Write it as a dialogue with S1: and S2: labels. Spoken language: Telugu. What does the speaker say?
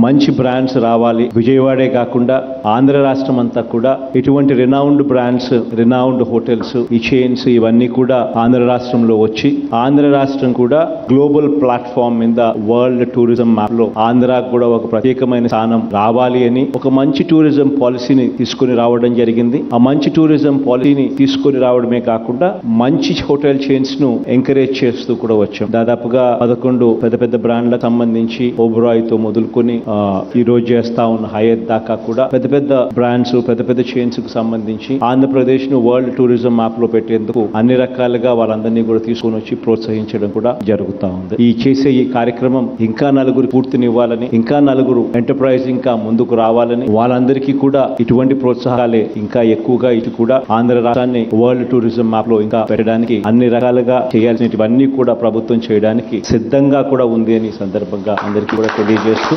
S1: మంచి బ్రాండ్స్ రావాలి. విజయవాడే కాకుండా ఆంధ్ర రాష్ట్రం అంతా కూడా ఇటువంటి రినౌండ్ బ్రాండ్స్, రినౌండ్ హోటల్స్, ఈ చైన్స్ ఇవన్నీ కూడా ఆంధ్ర రాష్ట్రంలో వచ్చి ఆంధ్ర రాష్ట్రం కూడా గ్లోబల్ ప్లాట్ఫామ్ మీద వరల్డ్ టూరిజం మ్యాప్ లో ఆంధ్రాకు కూడా ఒక ప్రత్యేకమైన స్థానం రావాలి అని ఒక మంచి టూరిజం పాలసీని తీసుకుని రావడం జరిగింది. ఆ మంచి టూరిజం పాలసీని తీసుకుని రావడమే కాకుండా మంచి హోటల్ చైన్స్ ను ఎంకరేజ్ చేస్తూ కూడా వచ్చాం. దాదాపుగా 11 పెద్ద పెద్ద బ్రాండ్లకు సంబంధించి ఓబరాయ్ తో మొదలుకొని ఈ రోజు చేస్తా ఉన్న హయత్ దాకా కూడా పెద్ద పెద్ద బ్రాండ్స్, పెద్ద పెద్ద చైన్స్ కు సంబంధించి ఆంధ్రప్రదేశ్ ను వరల్డ్ టూరిజం మ్యాప్ లో పెట్టేందుకు అన్ని రకాలుగా వాళ్ళందరినీ కూడా తీసుకొని వచ్చి ప్రోత్సహించడం కూడా జరుగుతా ఉంది. ఈ కార్యక్రమం ఇంకా నలుగురు పూర్తినివ్వాలని, ఇంకా నలుగురు ఎంటర్ప్రైజ్ ఇంకా ముందుకు రావాలని, వాళ్ళందరికీ కూడా ఇటువంటి ప్రోత్సాహాలే ఇంకా ఎక్కువగా ఇటు కూడా ఆంధ్ర రాష్ట్రాన్ని వరల్డ్ టూరిజం మ్యాప్ లో ఇంకా పెట్టడానికి అన్ని రకాలుగా చేయాల్సినవన్నీ కూడా ప్రభుత్వం చేయడానికి సిద్ధంగా కూడా ఉంది అని సందర్భంగా అందరికీ కూడా తెలియజేస్తూ